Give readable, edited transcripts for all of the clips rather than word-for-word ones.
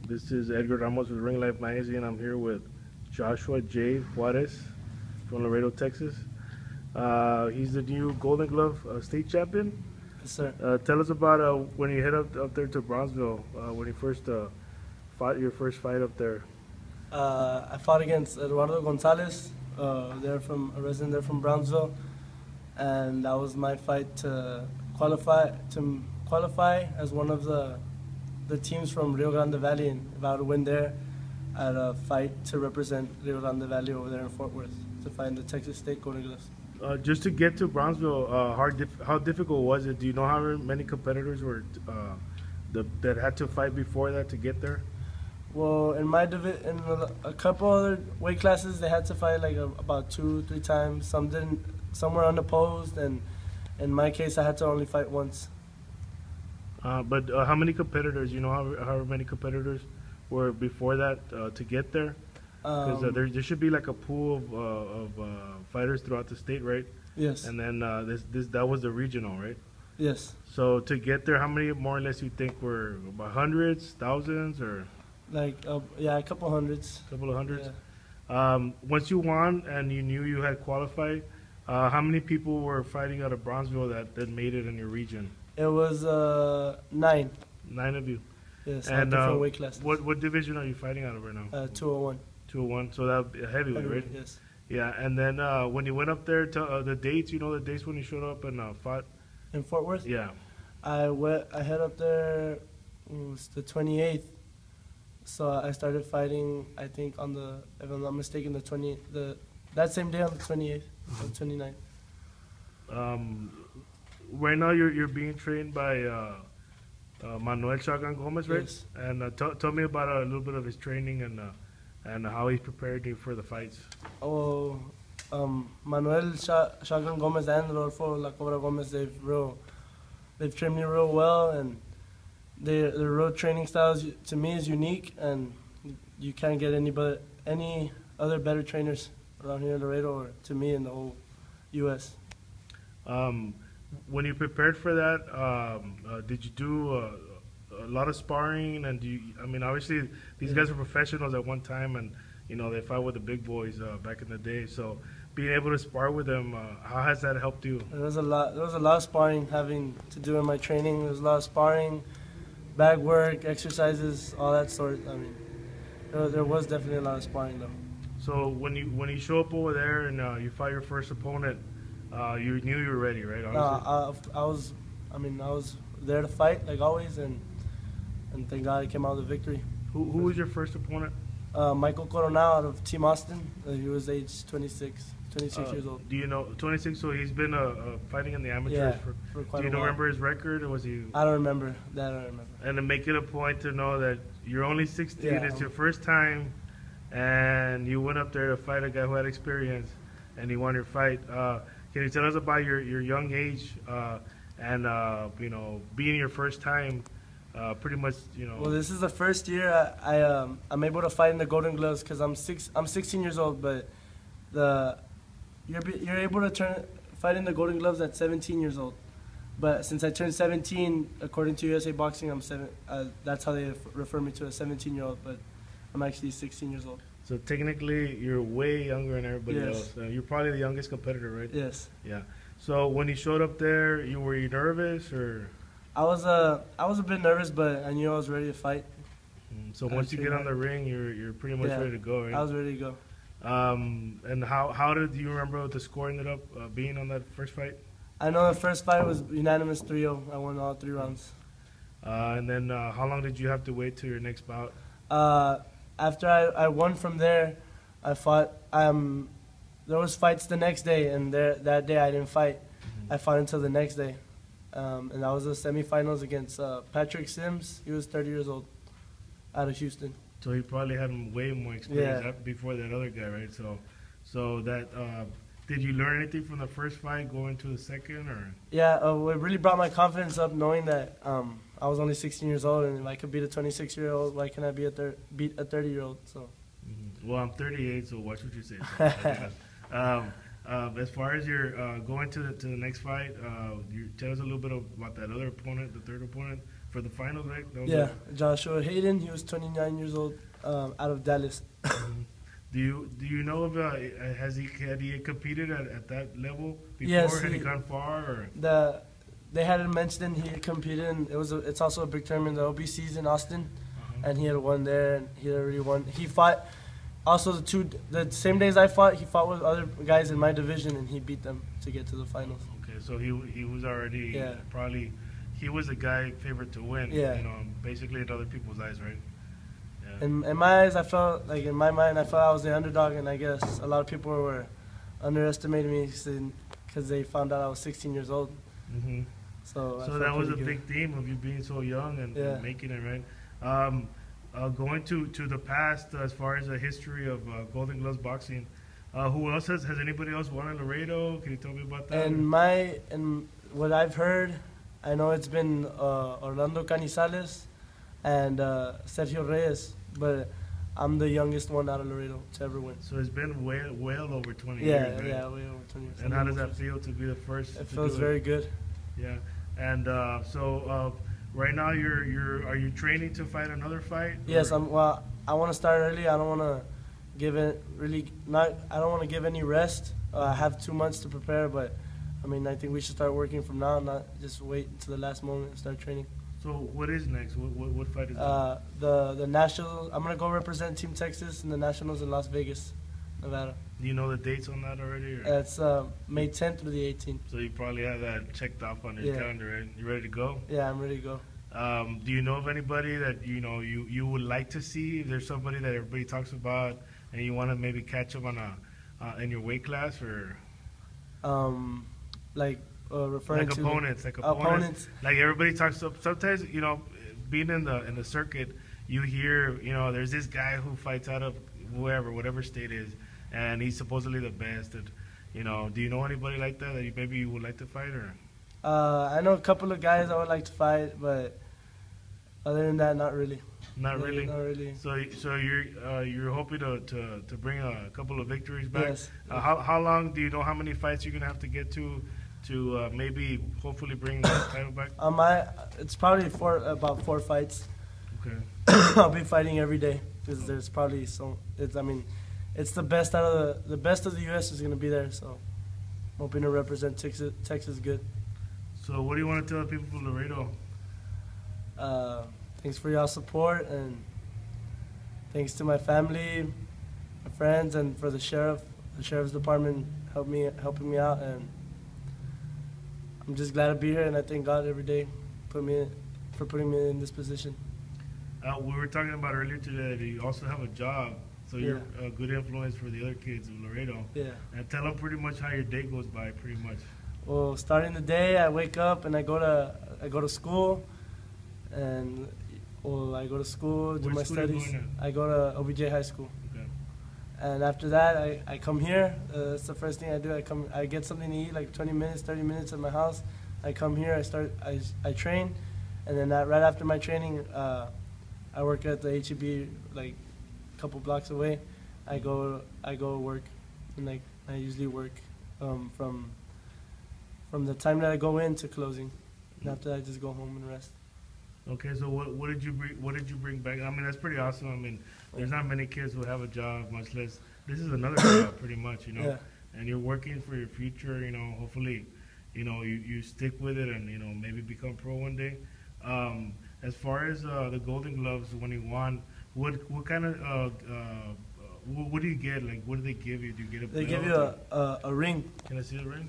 This is Edgar Ramos with Ring Life Magazine. I'm here with Joshua Jay Juarez from Laredo, Texas. He's the new Golden Glove state champion. Yes, sir. Tell us about when you head up there to Bronzeville, when you first fought your first fight up there. I fought against Eduardo Gonzalez. They're from a resident there from Brownsville, and that was my fight to qualify as one of the teams from Rio Grande Valley. And if I would win there, I'd fight to represent Rio Grande Valley over there in Fort Worth to fight in the Texas State Golden Gloves. Just to get to Bronzeville, how difficult was it? Do you know how many competitors were that had to fight before that to get there? Well, in my in a couple other weight classes, they had to fight like about 2-3 times. Some didn't. Some were unopposed, and in my case, I had to only fight once. But how many competitors? You know how many competitors were before that to get there? Because there should be like a pool of fighters throughout the state, right? Yes. And then that was the regional, right? Yes. So to get there, how many more or less you think were about hundreds, thousands, or? Like yeah, a couple hundreds. A couple of hundreds. Yeah. Once you won and you knew you had qualified, how many people were fighting out of Bronzeville that made it in your region? It was 9. 9 of you. Yes. And different weight classes. What division are you fighting out of right now? 201. 201. So that would be a heavyweight, right? Yes. Yeah. And then when you went up there, to the dates. You know the dates when you showed up and fought. In Fort Worth. Yeah. I head up there. It was the 28th. So I started fighting, I think, on the, if I'm not mistaken, that same day on the 28th, or 29th. Right now you're being trained by Manuel Shotgun Gomez, right? Yes. And tell me about a little bit of his training and how he's prepared you for the fights. Oh, Manuel Shotgun Gomez and Rodolfo La Cobra Gomez, they've trained me real well, and their road training styles to me is unique, and you can't get any other better trainers around here in Laredo, or to me in the whole U.S. When you prepared for that, did you do a lot of sparring? And I mean, obviously these guys are professionals at one time, and you know they fight with the big boys back in the day. So being able to spar with them, how has that helped you? There was a lot of sparring having to do in my training. There was a lot of sparring, bag work, exercises, all that sort. I mean, there was definitely a lot of sparring though. So when you show up over there and you fight your first opponent, you knew you were ready, right? Honestly? No, I was there to fight like always, and thank God I came out with a victory. Who was your first opponent? Michael Coronel out of Team Austin. He was age 26 years old. Do you know 26? So he's been fighting in the amateurs for quite a while. Do you remember his record, or was he? I don't remember. That I don't remember. And to make it a point to know that you're only 16, Yeah. It's your first time, and you went up there to fight a guy who had experience, and he won your fight. Can you tell us about your young age and you know, being your first time? Pretty much, you know. Well, this is the first year I'm able to fight in the Golden Gloves because I'm 16 years old, but you're able to fight in the Golden Gloves at 17 years old. But since I turned 17, according to USA Boxing, that's how they refer me to, a 17-year-old. But I'm actually 16 years old. So technically, you're way younger than everybody else. You're probably the youngest competitor, right? Yes. Yeah. So when you showed up there, were you nervous or? I was a bit nervous, but I knew I was ready to fight. So once you get on the ring, you're pretty much ready to go, right? I was ready to go. And how did you remember what the score ended up being on that first fight? I know the first fight was unanimous 3-0. I won all 3 rounds. And then how long did you have to wait till your next bout? After I won from there, I fought. There was fights the next day, and that day I didn't fight. I fought until the next day. And that was the semifinals against Patrick Sims. He was 30 years old, out of Houston. So he probably had way more experience before that other guy, right? So that did you learn anything from the first fight going to the second, or? Yeah, it really brought my confidence up, knowing that I was only 16 years old, and if I could beat a 26-year-old, why can't I beat a 30-year-old? So. Well, I'm 38, so watch what you say. As far as your going to the next fight, you tell us a little bit about that other opponent, the third opponent. for the finals, right? That was Yeah, Joshua Hayden. He was 29 years old, out of Dallas. Do you know if had he competed at that level before? Yes, Had he gone far? Or? They hadn't mentioned he competed, and it's also a big tournament, the OBC's in Austin, and he had won there, and he had already won. He fought also the same days I fought. He fought with other guys in my division, and he beat them to get to the finals. Okay, so he was already probably he was the guy favorite to win. Yeah. You know, basically in other people's eyes, right? Yeah. In my eyes, I felt like in my mind, I felt I was the underdog, and I guess a lot of people were underestimating me because they found out I was 16 years old. Mm-hmm. So that was a big theme of you being so young and making it, right? Going to the past as far as the history of Golden Gloves boxing, who else has anybody else won in Laredo? Can you tell me about that? And what I've heard, I know it's been Orlando Canizales and Sergio Reyes, but I'm the youngest one out of Laredo to ever win. So it's been well over 20 years, right? Yeah, way over 20 years. And how does that feel to be the first? It feels very good. Yeah, and so right now are you training to fight another fight? Yes, I want to start early. I don't want to I don't want to give any rest. I have 2 months to prepare, but I mean, I think we should start working from now, not just wait until the last moment and start training. So what is next? What fight is that? The Nationals. I'm gonna go represent Team Texas in the Nationals in Las Vegas, Nevada. Do you know the dates on that already? Or? It's May 10th through the 18th. So you probably have that checked off on your calendar, right? You ready to go? Yeah, I'm ready to go. Do you know of anybody that you would like to see? If there's somebody that everybody talks about, and you want to maybe catch them on in your weight class, or referring to opponents, like everybody talks. Sometimes being in the circuit, you hear there's this guy who fights out of whatever state is, and he's supposedly the best. And do you know anybody like that maybe you would like to fight? Or I know a couple of guys I would like to fight, but other than that, not really. Not really. Not really. So you're hoping to bring a couple of victories back. Yes. How long do you know how many fights you're gonna have to get to maybe hopefully bring that title back? It's probably about 4 fights. Okay. I'll be fighting every day because there's probably it's the best out of the best of the U.S. is gonna be there. So I'm hoping to represent Texas good. So what do you want to tell the people from Laredo? Thanks for y'all's support, and thanks to my family, my friends, and for the sheriff's department helping me out, and I'm just glad to be here, and I thank God every day for putting me in this position. We were talking about earlier today that you also have a job, so you're a good influence for the other kids in Laredo. Yeah. And tell them pretty much how your day goes by, pretty much. Well, starting the day, I wake up and I go to school, and I go to school, do my studies. I go to OBJ High School. Okay. And after that, I come here. That's the first thing I do. I get something to eat, like 20 minutes, 30 minutes at my house. I come here, I train, and then right after my training, I work at the HEB, like a couple blocks away. I go work, and I usually work from the time that I go in to closing. And after that, I just go home and rest. Okay, so what did you bring back? I mean, that's pretty awesome. I mean, there's not many kids who have a job, much less this is another job, pretty much, Yeah. And you're working for your future. Hopefully, you stick with it, and maybe become pro one day. As far as the Golden Gloves when you won, what kind of what do you get? Like, what do they give you? Do you get a belt? They give you a ring. Can I see the ring?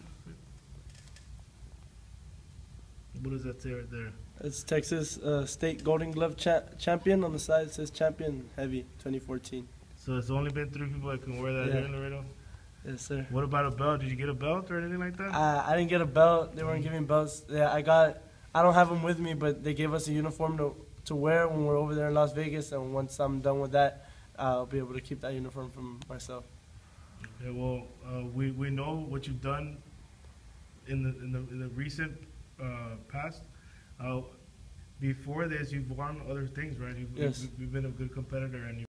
What does that say right there? It's Texas State Golden Glove champion. On the side it says champion heavy 2014. So it's only been 3 people that can wear that here in Laredo? Yes, sir. What about a belt? Did you get a belt or anything like that? I didn't get a belt. They weren't giving belts. Yeah, I don't have them with me, but they gave us a uniform to wear when we're over there in Las Vegas. And once I'm done with that, I'll be able to keep that uniform for myself. Okay, well, we know what you've done in the recent past. Before this, you've won other things, right? Yes. You've been a good competitor, and